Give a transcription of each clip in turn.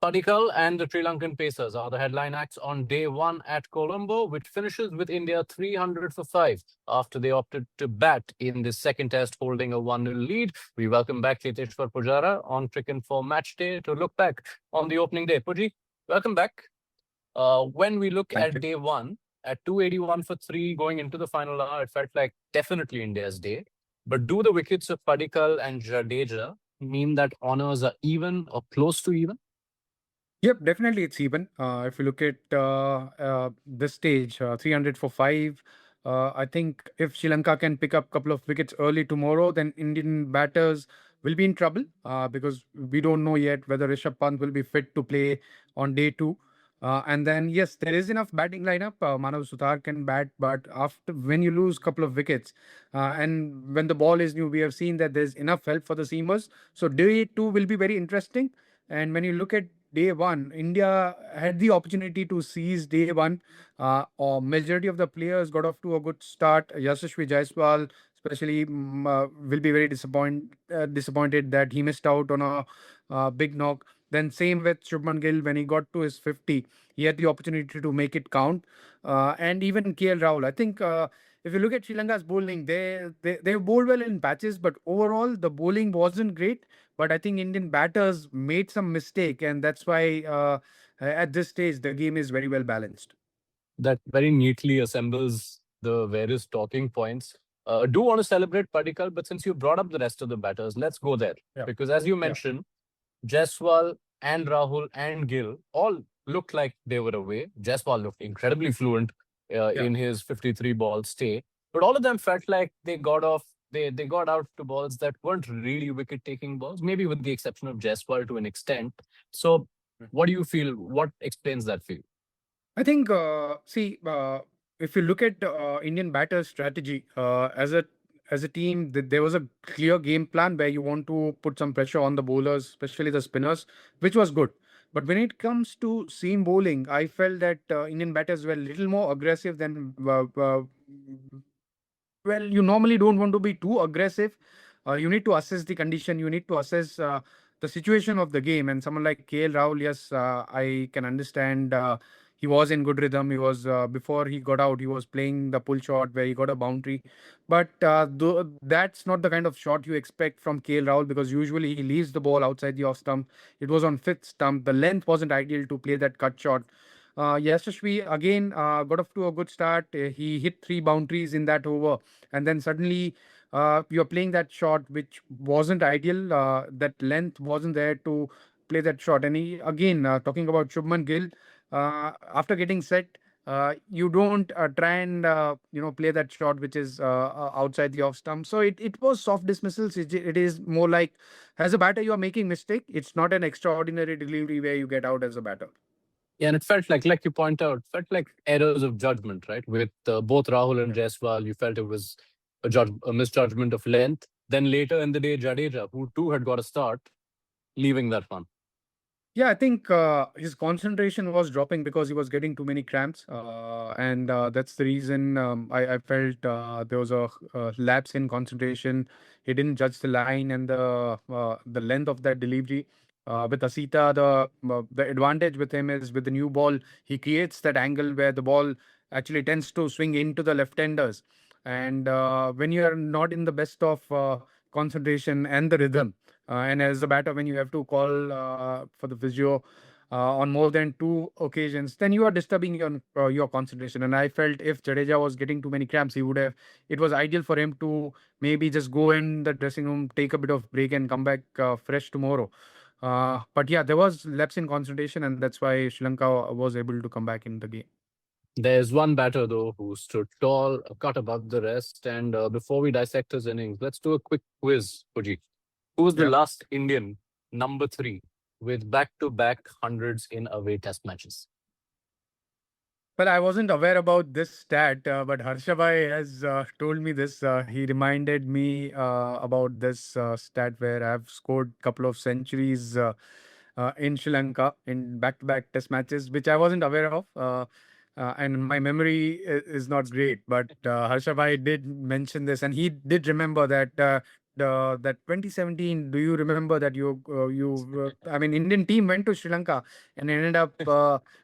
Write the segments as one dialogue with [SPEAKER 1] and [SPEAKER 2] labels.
[SPEAKER 1] Padikkal and the Sri Lankan Pacers are the headline acts on day one at Colombo, which finishes with India 300 for 5 after they opted to bat in the second test, holding a 1-0 lead. We welcome back Cheteshwar Pujara on Cricinfo Matchday to look back on the opening day. Puji, welcome back. When we look
[SPEAKER 2] Thank
[SPEAKER 1] at
[SPEAKER 2] you.
[SPEAKER 1] day one, at 281 for 3 going into the final hour, it felt like definitely India's day. But do the wickets of Padikkal and Jadeja mean that honors are even or close to even?
[SPEAKER 2] Yep, definitely it's even. If you look at this stage, 300 for 5, I think if Sri Lanka can pick up a couple of wickets early tomorrow, then Indian batters will be in trouble because we don't know yet whether Rishabh Pant will be fit to play on day two. And then, yes, there is enough batting lineup. Manav Sutar can bat, but after when you lose a couple of wickets and when the ball is new, we have seen that there's enough help for the seamers. So day two will be very interesting. And when you look at day one, India had the opportunity to seize day one. Or majority of the players got off to a good start. Yashasvi Jaiswal, especially, will be very disappointed that he missed out on a big knock. Then same with Shubman Gill when he got to his 50, he had the opportunity to make it count. And even KL Rahul, I think. If you look at Sri Lanka's bowling, they bowled well in patches, but overall the bowling wasn't great. But I think Indian batters made some mistake, and that's why at this stage the game is very well balanced.
[SPEAKER 1] That very neatly assembles the various talking points. Do want to celebrate Padikkal, but since you brought up the rest of the batters, let's go there.
[SPEAKER 2] Yeah,
[SPEAKER 1] Because as you
[SPEAKER 2] yeah,
[SPEAKER 1] mentioned, Jaiswal and Rahul and Gill all looked like they were away. Jaiswal looked incredibly fluent
[SPEAKER 2] yeah.
[SPEAKER 1] in his 53 ball stay, but all of them felt like they got off. They got out to balls that weren't really wicket taking balls, maybe with the exception of Jaiswal to an extent. So, what do you feel? What explains that feel?
[SPEAKER 2] I think, see, if you look at Indian batters' strategy as a team, there was a clear game plan where you want to put some pressure on the bowlers, especially the spinners, which was good. But when it comes to seam bowling, I felt that Indian batters were a little more aggressive than well, you normally don't want to be too aggressive. You need to assess the condition. You need to assess the situation of the game. And someone like KL Rahul, yes, I can understand. He was in good rhythm. He was before he got out. He was playing the pull shot where he got a boundary, but that's not the kind of shot you expect from KL Rahul because usually he leaves the ball outside the off stump. It was on fifth stump. The length wasn't ideal to play that cut shot. Yashashvi again got off to a good start. He hit three boundaries in that over, and then suddenly you're playing that shot which wasn't ideal. That length wasn't there to play that shot. And he again talking about Shubman Gill, after getting set. You don't try and play that shot which is outside the off stump. So it was soft dismissals. It is more like as a batter you are making mistake. It's not an extraordinary delivery where you get out as a batter.
[SPEAKER 1] Yeah, and it felt like you point out, felt like errors of judgment, right? With both Rahul and
[SPEAKER 2] Yeah.
[SPEAKER 1] Jaiswal, you felt it was a misjudgment of length. Then later in the day, Jadeja, who too had got a start, leaving that one.
[SPEAKER 2] Yeah, I think his concentration was dropping because he was getting too many cramps, and that's the reason I felt there was a lapse in concentration. He didn't judge the line and the length of that delivery. With Asita, the advantage with him is with the new ball, he creates that angle where the ball actually tends to swing into the left-handers, and when you are not in the best of concentration and the rhythm. And as a batter, when you have to call for the physio on more than two occasions, then you are disturbing your concentration. And I felt if Jadeja was getting too many cramps, he would have. It was ideal for him to maybe just go in the dressing room, take a bit of break, and come back fresh tomorrow. But yeah, there was lapse in concentration, and that's why Sri Lanka was able to come back in the game.
[SPEAKER 1] There's one batter, though, who stood tall, a cut above the rest. And before we dissect his innings, let's do a quick quiz, Puji. Who was the
[SPEAKER 2] Yeah.
[SPEAKER 1] last Indian, number 3, with back-to-back hundreds in away test matches?
[SPEAKER 2] Well, I wasn't aware about this stat, but Harshabhai has told me this. He reminded me about this stat where I've scored a couple of centuries in Sri Lanka in back-to-back test matches, which I wasn't aware of. And my memory is not great, but Harshabhai did mention this, and he did remember that that 2017. Do you remember that I mean, Indian team went to Sri Lanka and ended up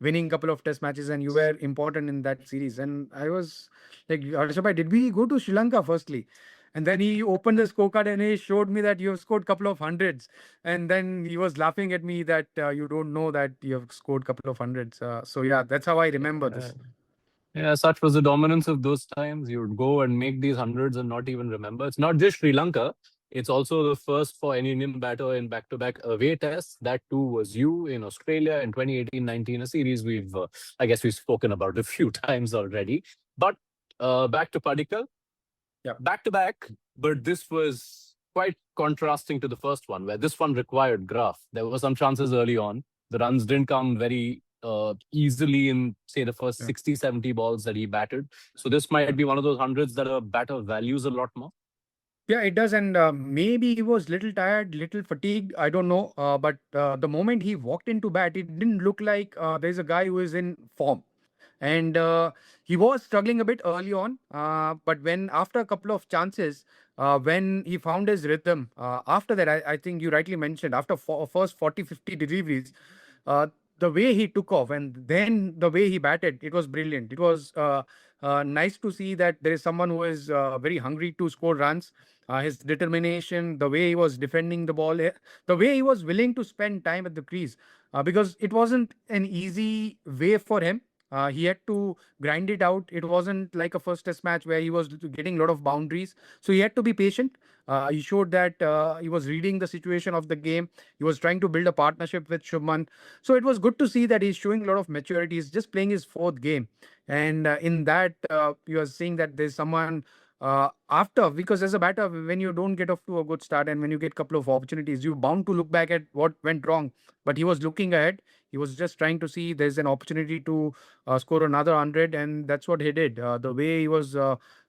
[SPEAKER 2] winning couple of test matches, and you were important in that series. And I was like, Arshabai, did we go to Sri Lanka firstly? And then he opened the scorecard and he showed me that you have scored couple of hundreds. And then he was laughing at me that you don't know that you have scored couple of hundreds. So yeah, that's how I remember
[SPEAKER 1] Uh,
[SPEAKER 2] this.
[SPEAKER 1] Yeah, such was the dominance of those times. You would go and make these hundreds and not even remember. It's not just Sri Lanka. It's also the first for any Indian batter in back-to-back away tests. That too was you in Australia in 2018-19, a series I guess we've spoken about a few times already. But back to Padikkal,
[SPEAKER 2] Yeah.
[SPEAKER 1] back-to-back, but this was quite contrasting to the first one, where this one required graph. There were some chances early on. The runs didn't come very easily in, say, the first
[SPEAKER 2] Yeah.
[SPEAKER 1] 60, 70 balls that he batted. So this might be one of those hundreds that a batter values a lot more.
[SPEAKER 2] Yeah, it does, and maybe he was little tired, little fatigued. I don't know, but the moment he walked into bat, it didn't look like there's a guy who is in form, and he was struggling a bit early on. But when after a couple of chances, when he found his rhythm, after that, I think you rightly mentioned after first 40, 50 deliveries, uh, the way he took off and then the way he batted, it was brilliant. It was nice to see that there is someone who is very hungry to score runs. His determination, the way he was defending the ball, the way he was willing to spend time at the crease, because it wasn't an easy way for him. He had to grind it out. It wasn't like a first test match where he was getting a lot of boundaries. So he had to be patient. He showed that he was reading the situation of the game. He was trying to build a partnership with Shubman. So it was good to see that he's showing a lot of maturity. He's just playing his fourth game. And in that, you are seeing that there's someone after, because as a batter, when you don't get off to a good start and when you get a couple of opportunities, you're bound to look back at what went wrong. But he was looking ahead. He was just trying to see there's an opportunity to score another 100, and that's what he did. The way he was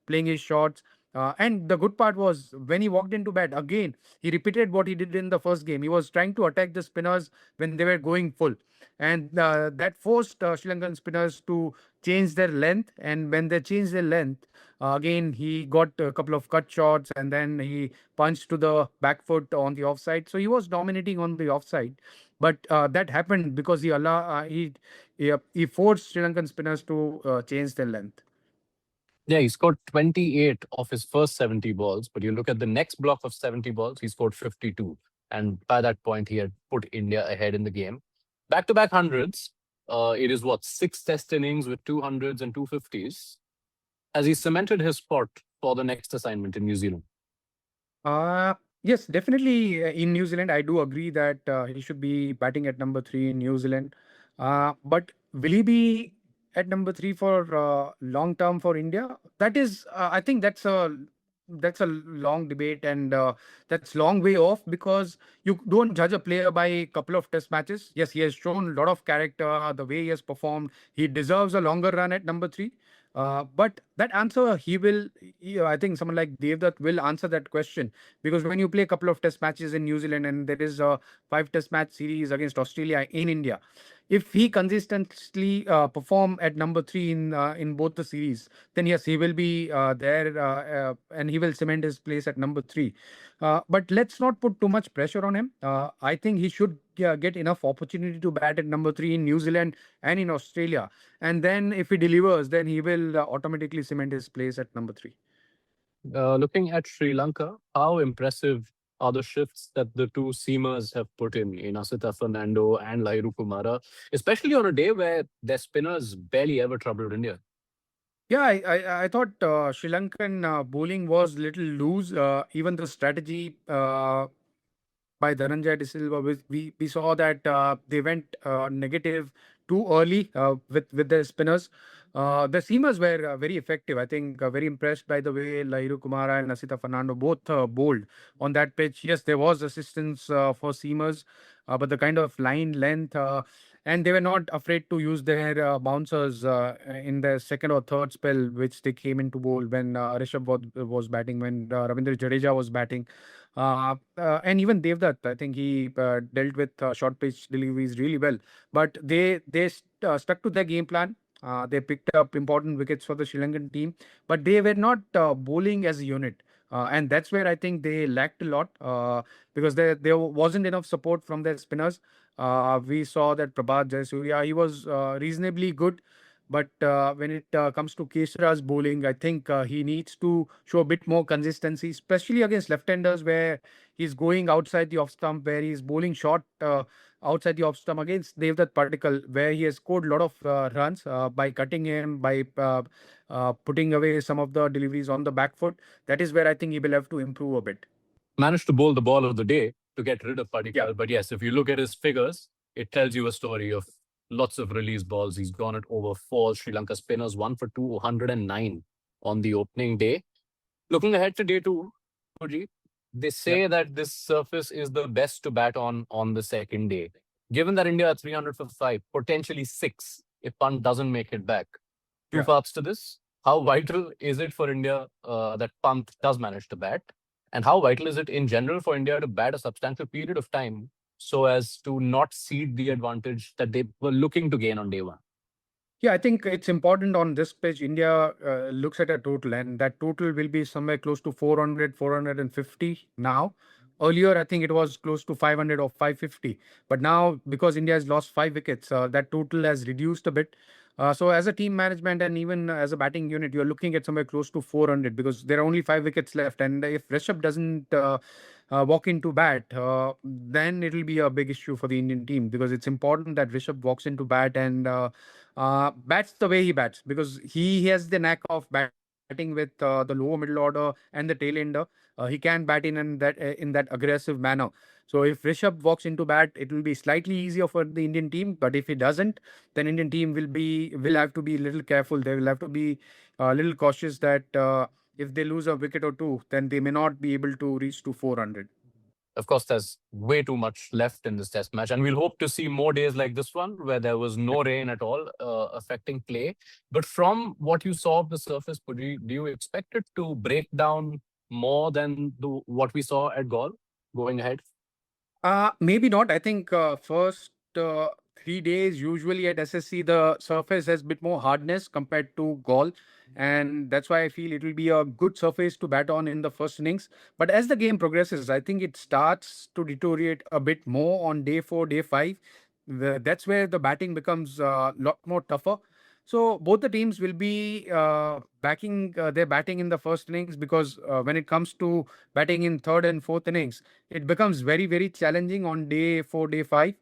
[SPEAKER 2] playing his shots. And the good part was when he walked into bat again, he repeated what he did in the first game. He was trying to attack the spinners when they were going full, and that forced Sri Lankan spinners to change their length. And when they changed their length, again he got a couple of cut shots, and then he punched to the back foot on the offside. So he was dominating on the offside, but that happened because he forced Sri Lankan spinners to change their length.
[SPEAKER 1] Yeah, he scored 28 of his first 70 balls, but you look at the next block of 70 balls, he scored 52. And by that point, he had put India ahead in the game. Back to back hundreds. It is what, six test innings with 200s and 250s. Has he cemented his spot for the next assignment in New Zealand?
[SPEAKER 2] Uh, yes, definitely in New Zealand. I do agree that he should be batting at number three in New Zealand. But will he be at number three for long term for India? That is, I think that's a long debate, and that's long way off, because you don't judge a player by a couple of test matches. Yes, he has shown a lot of character, the way he has performed. He deserves a longer run at number three. But that answer, I think someone like Devdutt will answer that question, because when you play a couple of test matches in New Zealand and there is a five test match series against Australia in India, if he consistently perform at number three in both the series, then yes, he will be there, and he will cement his place at number three. But let's not put too much pressure on him. I think he should get enough opportunity to bat at number three in New Zealand and in Australia, and then if he delivers, then he will automatically cement his place at number three.
[SPEAKER 1] Looking at Sri Lanka, how impressive are the shifts that the two seamers have put in Asita Fernando and Lairu Kumara, especially on a day where their spinners barely ever troubled India?
[SPEAKER 2] Yeah, I thought Sri Lankan bowling was little loose. Even the strategy by Dhananjay De Silva, we saw that they went negative too early with their spinners. The seamers were very effective. I think very impressed by the way Lairu Kumara and Asita Fernando both bowled on that pitch. Yes, there was assistance for seamers, but the kind of line length, and they were not afraid to use their bouncers in the second or third spell, which they came into bowl when Rishabh was batting, when Ravindra Jadeja was batting. And even Devdutt, I think he dealt with short pitch deliveries really well. But they stuck to their game plan. They picked up important wickets for the Sri Lankan team, but they were not bowling as a unit. And that's where I think they lacked a lot, because there wasn't enough support from their spinners. We saw that Prabhat Jayasuriya, he was reasonably good, but when it comes to Kesara's bowling, I think he needs to show a bit more consistency, especially against left-handers where he's going outside the off stump, where he's bowling short outside the off stump against Devdutt Padikkal, where he has scored a lot of runs by cutting him, by putting away some of the deliveries on the back foot. That is where I think he will have to improve a bit.
[SPEAKER 1] Managed to bowl the ball of the day to get rid of Padikkal.
[SPEAKER 2] Yeah.
[SPEAKER 1] But yes, if you look at his figures, it tells you a story of lots of release balls. He's gone at over 4 Sri Lanka spinners, 1 for 209 on the opening day. Looking ahead to day two, Fuji, they say that this surface is the best to bat on the second day. Given that India are 300 for 5, potentially 6 if Pant doesn't make it back. Two
[SPEAKER 2] Yeah.
[SPEAKER 1] parts to this. How vital is it for India that Pant does manage to bat? And how vital is it in general for India to bat a substantial period of time so as to not cede the advantage that they were looking to gain on day one?
[SPEAKER 2] Yeah, I think it's important on this page. India looks at a total, and that total will be somewhere close to 400, 450 now. Earlier, I think it was close to 500 or 550. But now, because India has lost 5 wickets, that total has reduced a bit. So, as a team management and even as a batting unit, you're looking at somewhere close to 400 because there are only 5 wickets left. And if Rishabh doesn't walk into bat, then it'll be a big issue for the Indian team, because it's important that Rishabh walks into bat and bats the way he bats, because he has the knack of batting with the lower middle order and the tail ender. He can bat in that aggressive manner. So if Rishabh walks into bat, it will be slightly easier for the Indian team. But if he doesn't, then Indian team will have to be a little careful. They will have to be a little cautious that if they lose a wicket or two, then they may not be able to reach to 400.
[SPEAKER 1] Of course, there's way too much left in this test match, and we'll hope to see more days like this one where there was no rain at all affecting play. But from what you saw of the surface, do you expect it to break down more than what we saw at Gaul going ahead?
[SPEAKER 2] Maybe not. I think first 3 days usually at SSC the surface has a bit more hardness compared to Gaul, and that's why I feel it will be a good surface to bat on in the first innings. But as the game progresses, I think it starts to deteriorate a bit more on day 4, day 5. That's where the batting becomes a lot more tougher. So both the teams will be backing their batting in the first innings, because when it comes to batting in third and fourth innings, it becomes very, very challenging on day 4, day 5.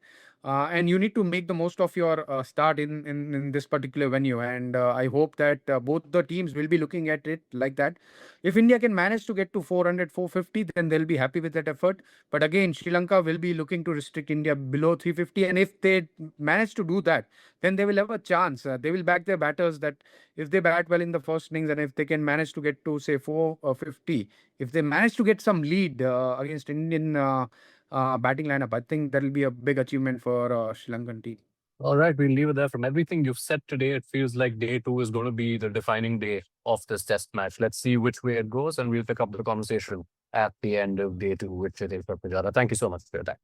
[SPEAKER 2] And you need to make the most of your start in this particular venue. And I hope that both the teams will be looking at it like that. If India can manage to get to 400, 450, then they'll be happy with that effort. But again, Sri Lanka will be looking to restrict India below 350. And if they manage to do that, then they will have a chance. They will back their batters that if they bat well in the first innings and if they can manage to get to, say, 450, if they manage to get some lead against Indian batting lineup, I think that will be a big achievement for Sri Lankan team.
[SPEAKER 1] All right, we'll leave it there. From everything you've said today, it feels like day two is going to be the defining day of this test match. Let's see which way it goes, and we'll pick up the conversation at the end of day two with Cheteshwar Pujara. Thank you so much for your time.